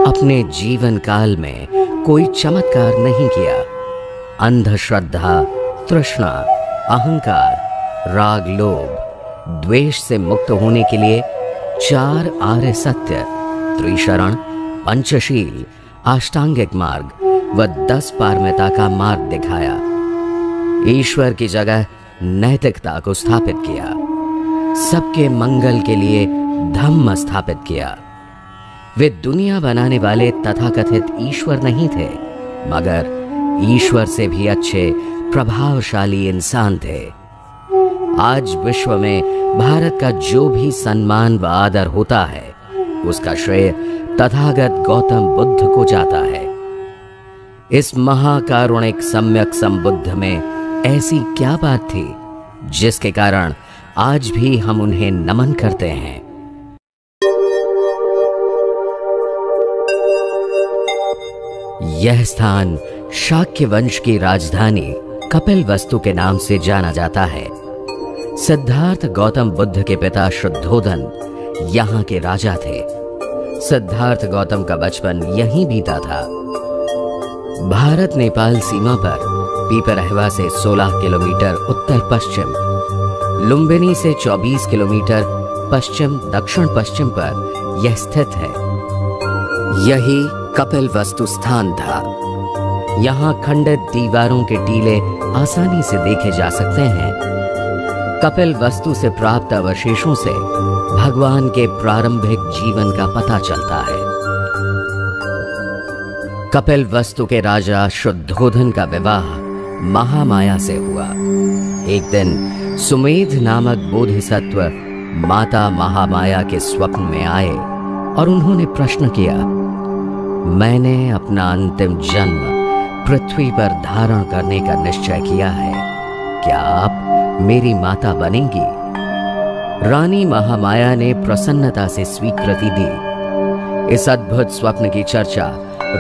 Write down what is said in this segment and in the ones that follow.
अपने जीवन काल में कोई चमत्कार नहीं किया। अंधश्रद्धा, तृष्णा, अहंकार, राग, लोभ, द्वेष से मुक्त होने के लिए 4 आर्य सत्य, त्रिशरण, पंचशील, अष्टांगिक मार्ग व 10 पारमिता का मार्ग दिखाया। ईश्वर की जगह नैतिकता को स्थापित किया। सबके मंगल के लिए धम्म स्थापित किया। वे दुनिया बनाने वाले तथाकथित ईश्वर नहीं थे, मगर ईश्वर से भी अच्छे प्रभावशाली इंसान थे। आज विश्व में भारत का जो भी सम्मान व आदर होता है, उसका श्रेय तथागत गौतम बुद्ध को जाता है। इस महाकारुणिक सम्यक संबुद्ध में ऐसी क्या बात थी जिसके कारण आज भी हम उन्हें नमन करते हैं। यह स्थान शाक्य वंश की राजधानी कपिलवस्तु के नाम से जाना जाता है। सिद्धार्थ गौतम बुद्ध के पिता शुद्धोधन यहाँ के राजा थे। सिद्धार्थ गौतम का बचपन यहीं बीता था। भारत नेपाल सीमा पर पीपरहवा से 16 किलोमीटर उत्तर पश्चिम, लुम्बिनी से 24 किलोमीटर पश्चिम दक्षिण पश्चिम पर यह स्थित है। यही कपिलवस्तु स्थान था। यहाँ खंडित दीवारों के टीले आसानी से देखे जा सकते हैं। कपिलवस्तु से प्राप्त अवशेषों से भगवान के प्रारंभिक जीवन का पता चलता है। कपिलवस्तु के राजा शुद्धोधन का विवाह महामाया से हुआ। एक दिन सुमेध नामक बोधिसत्व माता महामाया के स्वप्न में आए और उन्होंने प्रश्न किया, मैंने अपना अंतिम जन्म पृथ्वी पर धारण करने का निश्चय किया है, क्या आप मेरी माता बनेंगी? रानी महामाया ने प्रसन्नता से स्वीकृति दी। इस अद्भुत स्वप्न की चर्चा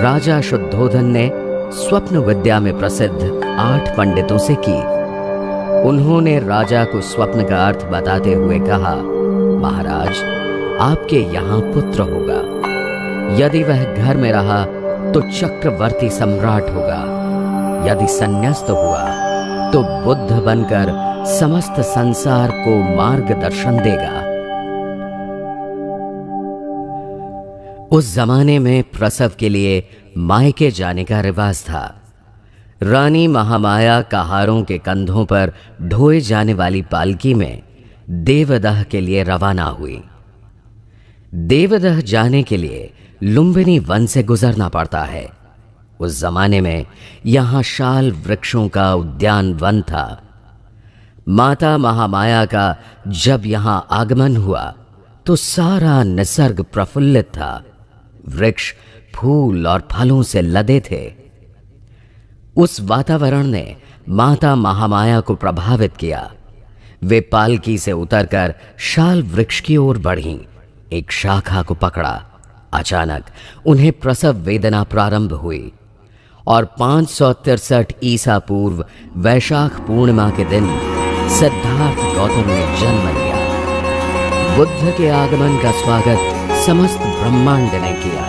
राजा शुद्धोधन ने स्वप्न विद्या में प्रसिद्ध 8 पंडितों से की। उन्होंने राजा को स्वप्न का अर्थ बताते हुए कहा, महाराज, आपके यहाँ पुत्र होगा। यदि वह घर में रहा तो चक्रवर्ती सम्राट होगा। यदि संन्यास्त हुआ तो बुद्ध बनकर समस्त संसार को मार्गदर्शन देगा। उस जमाने में प्रसव के लिए मायके जाने का रिवाज था। रानी महामाया कहारों के कंधों पर ढोए जाने वाली पालकी में देवदह के लिए रवाना हुई। देवदह जाने के लिए लुम्बिनी वन से गुजरना पड़ता है। उस जमाने में यहां शाल वृक्षों का उद्यान वन था। माता महामाया का जब यहां आगमन हुआ तो सारा निसर्ग प्रफुल्लित था। वृक्ष फूल और फलों से लदे थे। उस वातावरण ने माता महामाया को प्रभावित किया। वे पालकी से उतरकर शाल वृक्ष की ओर बढ़ीं। एक शाखा को पकड़ा। अचानक उन्हें प्रसव वेदना प्रारंभ हुई और 563 ईसा पूर्व वैशाख पूर्णिमा के दिन सिद्धार्थ गौतम ने जन्म लिया। बुद्ध के आगमन का स्वागत समस्त ब्रह्मांड ने किया।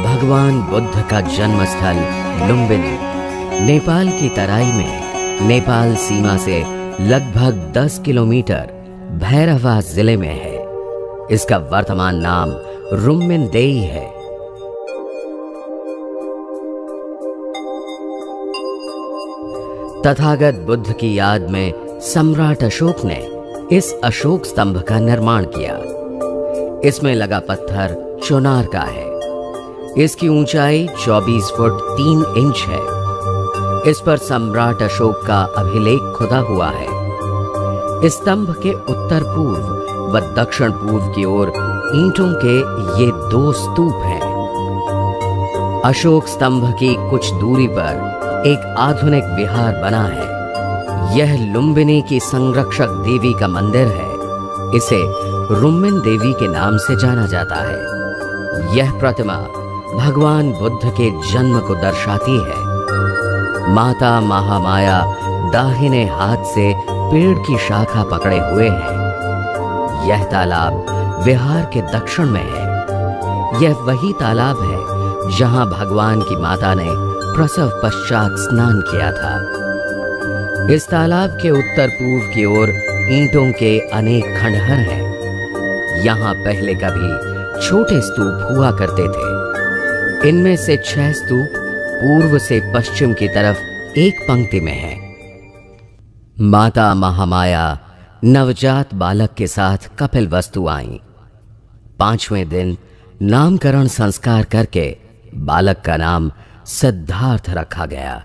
भगवान बुद्ध का जन्मस्थल लुम्बिनी नेपाल की तराई में नेपाल सीमा से लगभग 10 किलोमीटर भैरवा जिले में है। इसका वर्तमान नाम रुम्मिनदेई है। तथागत बुद्ध की याद में सम्राट अशोक ने इस अशोक स्तंभ का निर्माण किया। इसमें लगा पत्थर चुनार का है। इसकी ऊंचाई 24 फुट 3 इंच है। इस पर सम्राट अशोक का अभिलेख खुदा हुआ है। इस स्तंभ के उत्तर पूर्व व दक्षिण पूर्व की ओर ईंटों के ये 2 स्तूप हैं। अशोक स्तंभ की कुछ दूरी पर एक आधुनिक विहार बना है। यह लुम्बिनी की संरक्षक देवी का मंदिर है। इसे रुम्मिन देवी के नाम से जाना जाता है। यह प्रतिमा भगवान बुद्ध के जन्म को दर्शाती है। माता महामाया दाहिने हाथ से पेड़ की शाखा पकड़े हुए हैं। यह तालाब विहार के दक्षिण में है। यह वही तालाब है जहां भगवान की माता ने प्रसव पश्चात स्नान किया था। इस तालाब के उत्तर पूर्व की ओर ईंटों के अनेक खंडहर हैं। यहाँ पहले कभी छोटे स्तूप हुआ करते थे। इनमें से 6 स्तूप पूर्व से पश्चिम की तरफ एक पंक्ति में हैं। माता महामाया नवजात बालक के साथ कपिलवस्तु आईं। 5वें दिन नामकरण संस्कार करके बालक का नाम सिद्धार्थ रखा गया।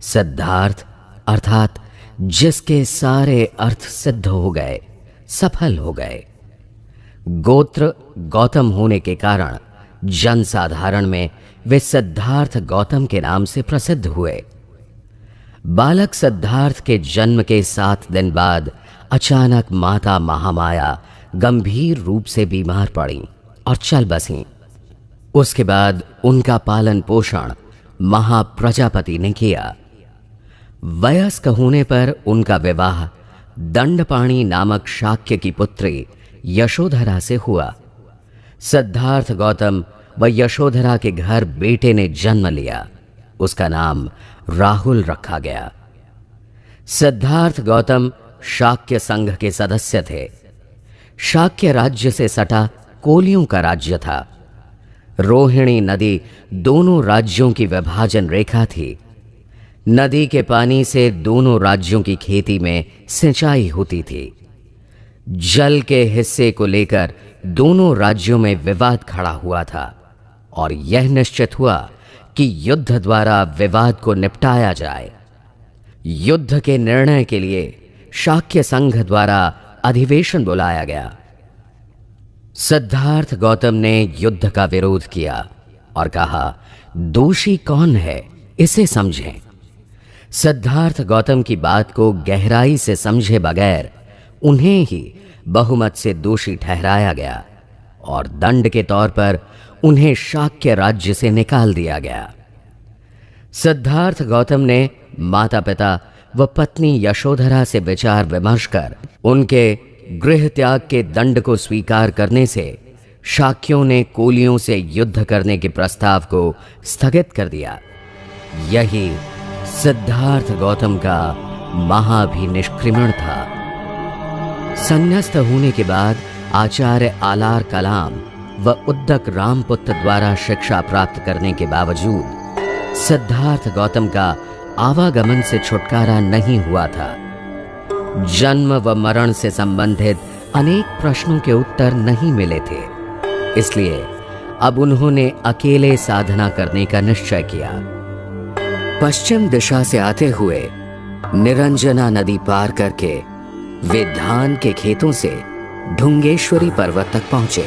सिद्धार्थ अर्थात जिसके सारे अर्थ सिद्ध हो गए, सफल हो गए। गोत्र गौतम होने के कारण जनसाधारण में वे सिद्धार्थ गौतम के नाम से प्रसिद्ध हुए। बालक सिद्धार्थ के जन्म के 7 दिन बाद अचानक माता महामाया गंभीर रूप से बीमार पड़ी और चल बसीं। उसके बाद उनका पालन पोषण महाप्रजापति ने किया। वयस्क होने पर उनका विवाह दंडपाणि नामक शाक्य की पुत्री यशोधरा से हुआ। सिद्धार्थ गौतम व यशोधरा के घर बेटे ने जन्म लिया। उसका नाम राहुल रखा गया। सिद्धार्थ गौतम शाक्य संघ के सदस्य थे। शाक्य राज्य से सटा कोलियों का राज्य था। रोहिणी नदी दोनों राज्यों की विभाजन रेखा थी। नदी के पानी से दोनों राज्यों की खेती में सिंचाई होती थी। जल के हिस्से को लेकर दोनों राज्यों में विवाद खड़ा हुआ था और यह निश्चित हुआ कि युद्ध द्वारा विवाद को निपटाया जाए। युद्ध के निर्णय के लिए शाक्य संघ द्वारा अधिवेशन बुलाया गया। सिद्धार्थ गौतम ने युद्ध का विरोध किया और कहा, दोषी कौन है इसे समझें। सिद्धार्थ गौतम की बात को गहराई से समझे बगैर उन्हें ही बहुमत से दोषी ठहराया गया और दंड के तौर पर उन्हें शाक्य राज्य से निकाल दिया गया। सिद्धार्थ गौतम ने माता पिता व पत्नी यशोधरा से विचार विमर्श कर उनके गृह त्याग के दंड को स्वीकार करने से शाक्यों ने कोलियों से युद्ध करने के प्रस्ताव को स्थगित कर दिया। यही सिद्धार्थ गौतम का महाभिनिष्क्रिमण था। संन्यस्त होने के बाद आचार्य आलार कलाम व उद्दक रामपुत्र द्वारा शिक्षा प्राप्त करने के बावजूद सिद्धार्थ गौतम का आवागमन से छुटकारा नहीं हुआ था। जन्म व मरण से संबंधित अनेक प्रश्नों के उत्तर नहीं मिले थे। इसलिए अब उन्होंने अकेले साधना करने का निश्चय किया। पश्चिम दिशा से आते हुए निरंजना नदी पार करके वे धान के खेतों से ढुंगेश्वरी पर्वत तक पहुंचे।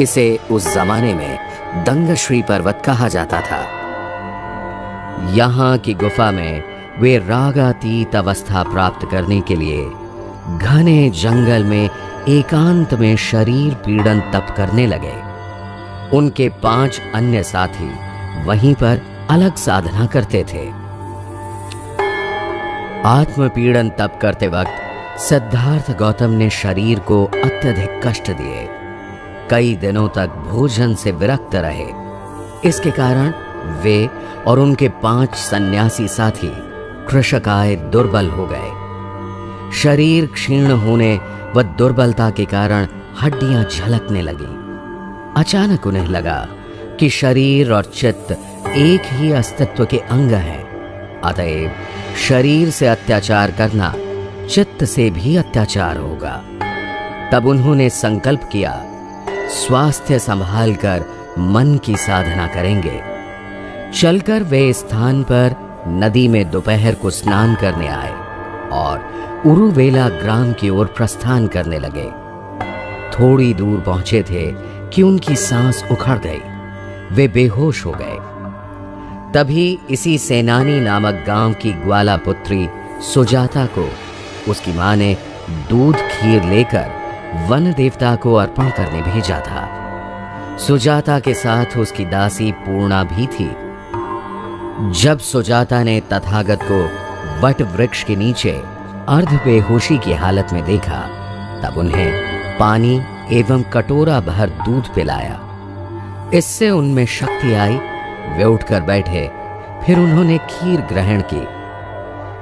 इसे उस जमाने में दंगश्री पर्वत कहा जाता था। यहां की गुफा में वे रागातीत अवस्था प्राप्त करने के लिए घने जंगल में एकांत में शरीर पीड़न तप करने लगे। उनके 5 अन्य साथी वहीं पर अलग साधना करते थे। आत्मपीड़न तप करते वक्त सिद्धार्थ गौतम ने शरीर को अत्यधिक कष्ट दिए। कई दिनों तक भोजन से विरक्त रहे। इसके कारण वे और उनके 5 सन्यासी साथी कृशकाय दुर्बल हो गए। शरीर क्षीण होने व दुर्बलता के कारण हड्डियां झलकने लगी। अचानक उन्हें लगा कि शरीर और चित्त एक ही अस्तित्व के अंग हैं। अतएव शरीर से अत्याचार करना चित्त से भी अत्याचार होगा। तब उन्होंने संकल्प किया, स्वास्थ्य संभालकर मन की साधना करेंगे। चलकर वे स्थान पर नदी में दोपहर को स्नान करने आए और उरुवेला ग्राम की ओर प्रस्थान करने लगे। थोड़ी दूर पहुंचे थे कि उनकी सांस उखड़ गई। वे बेहोश हो गए। तभी इसी सेनानी नामक गांव की ग्वाला पुत्री सुजाता को उसकी मां ने दूध खीर लेकर वन देवता को अर्पण करने भेजा था। सुजाता के साथ उसकी दासी पूर्णा भी थी। जब सुजाता ने तथागत को वट वृक्ष के नीचे अर्ध बेहोशी की हालत में देखा, तब उन्हें पानी एवं कटोरा भर दूध पिलाया। इससे उनमें शक्ति आई, वे उठकर बैठे। फिर उन्होंने खीर ग्रहण की।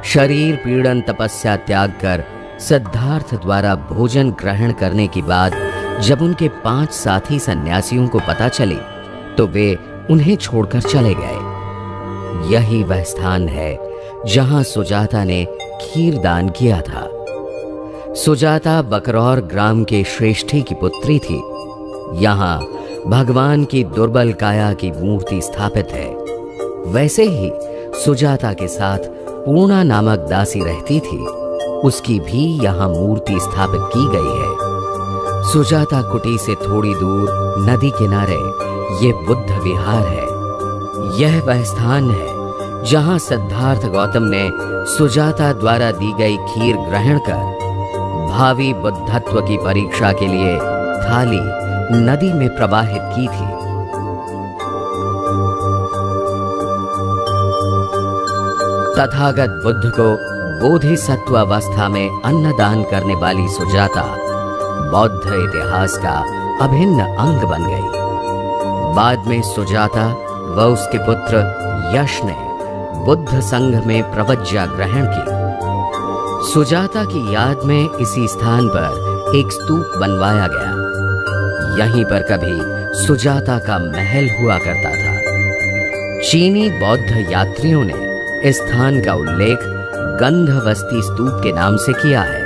शरीर पीड़न तपस्या त्याग कर सिद्धार्थ द्वारा भोजन ग्रहण करने की बात जब उनके 5 साथी सन्यासियों को पता चली तो वे उन्हें छोड़कर चले गए। यही वह स्थान है जहां सुजाता ने खीर दान किया था। सुजाता बकरौर ग्राम के श्रेष्ठी की पुत्री थी। यहां भगवान की दुर्बल काया की मूर्ति स्थापित है। वैसे ही सुजाता के साथ पूर्णा नामक दासी रहती थी, उसकी भी यहां मूर्ति स्थापित की गई है। सुजाता कुटी से थोड़ी दूर नदी किनारे ये बुद्ध विहार है। यह वह स्थान है जहां सिद्धार्थ गौतम ने सुजाता द्वारा दी गई खीर ग्रहण कर भावी बुद्धत्व की परीक्षा के लिए थाली नदी में प्रवाहित की थी। तथागत बुद्ध को बोधिसत्व अवस्था में अन्नदान करने वाली सुजाता बौद्ध इतिहास का अभिन्न अंग बन गई। बाद में सुजाता व उसके पुत्र यश ने बुद्ध संघ में प्रवज्ञा ग्रहण की। सुजाता की याद में इसी स्थान पर एक स्तूप बनवाया गया। यहीं पर कभी सुजाता का महल हुआ करता था। चीनी बौद्ध यात्रियों ने इस स्थान का उल्लेख गंधवस्ती स्तूप के नाम से किया है।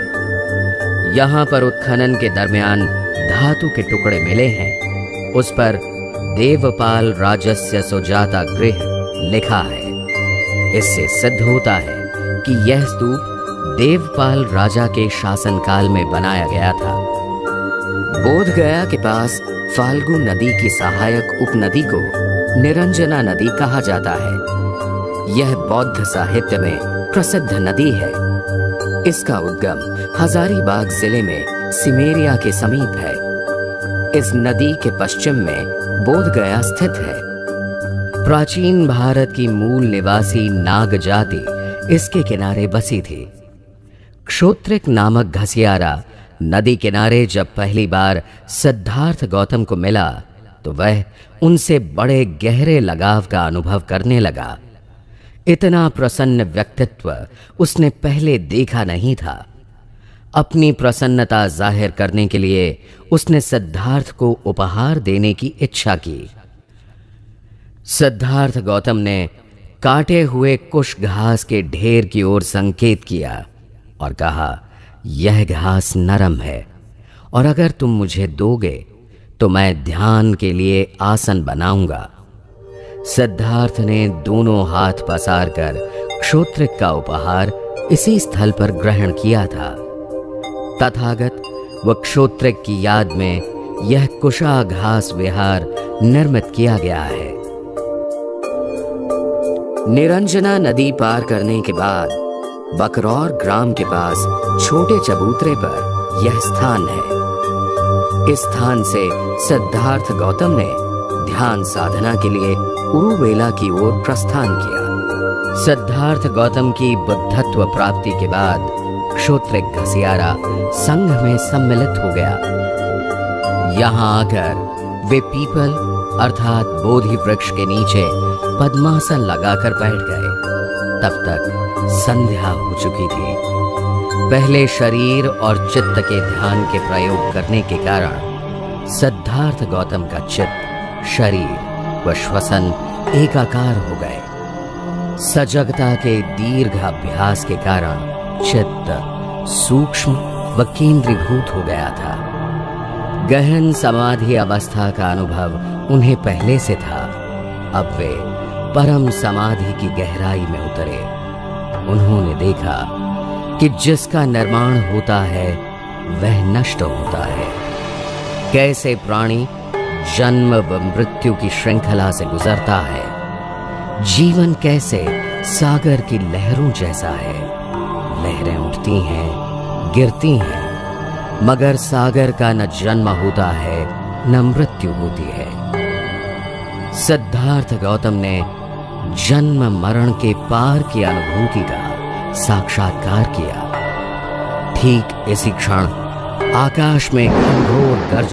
यहाँ पर उत्खनन के दरमियान धातु के टुकड़े मिले हैं। उस पर देवपाल राजस्य सुजाता गृह लिखा है। इससे सिद्ध होता है कि यह स्तूप देवपाल राजा के शासनकाल में बनाया गया था। बोधगया के पास फाल्गु नदी की सहायक उपनदी को निरंजना नदी कहा जाता है। यह बौद्ध साहित्य में प्रसिद्ध नदी है। इसका उद्गम हजारीबाग जिले में सिमेरिया के समीप है। इस नदी के पश्चिम में बोधगया स्थित है। प्राचीन भारत की मूल निवासी नाग जाति इसके किनारे बसी थी। क्षोत्रिक नामक घसियारा नदी किनारे जब पहली बार सिद्धार्थ गौतम को मिला तो वह उनसे बड़े गहरे लगाव का अनुभव करने लगा। इतना प्रसन्न व्यक्तित्व उसने पहले देखा नहीं था। अपनी प्रसन्नता जाहिर करने के लिए उसने सिद्धार्थ को उपहार देने की इच्छा की। सिद्धार्थ गौतम ने काटे हुए कुश घास के ढेर की ओर संकेत किया और कहा, यह घास नरम है और अगर तुम मुझे दोगे तो मैं ध्यान के लिए आसन बनाऊंगा। सिद्धार्थ ने दोनों हाथ पसार कर क्षोत्रिक का उपहार इसी स्थल पर ग्रहण किया था। तथागत व क्षोत्रिक की याद में यह कुशा घास विहार निर्मित किया गया है। निरंजना नदी पार करने के बाद बकरौर ग्राम के पास छोटे चबूतरे पर यह स्थान है। इस स्थान से सिद्धार्थ गौतम ने ध्यान साधना के लिए उरुवेला की ओर प्रस्थान किया। सिद्धार्थ गौतम की बुद्धत्व प्राप्ति के बाद क्षोत्रिक घसियारा संघ में सम्मिलित हो गया। यहाँ आकर वे पीपल अर्थात बोधि वृक्ष के नीचे पद्मासन लगाकर बैठ गए। तब तक संध्या हो चुकी थी। पहले शरीर और चित्त के ध्यान के प्रयोग करने के कारण सिद्धार्थ गौतम का चित्त, शरीर व श्वसन एकाकार हो गए। सजगता के दीर्घ अभ्यास के कारण चित्त सूक्ष्म व केंद्रीभूत हो गया था। गहन समाधि अवस्था का अनुभव उन्हें पहले से था। अब वे परम समाधि की गहराई में उतरे। उन्होंने देखा कि जिसका निर्माण होता है वह नष्ट होता है। कैसे प्राणी जन्म व मृत्यु की श्रृंखला से गुजरता है। जीवन कैसे सागर की लहरों जैसा है। लहरें उठती हैं, गिरती हैं, मगर सागर का न जन्म होता है न मृत्यु होती है। सिद्धार्थ गौतम ने जन्म मरण के पार की अनुभूति का साक्षात्कार किया। ठीक इसी क्षण आकाश में घनघोर गर्ज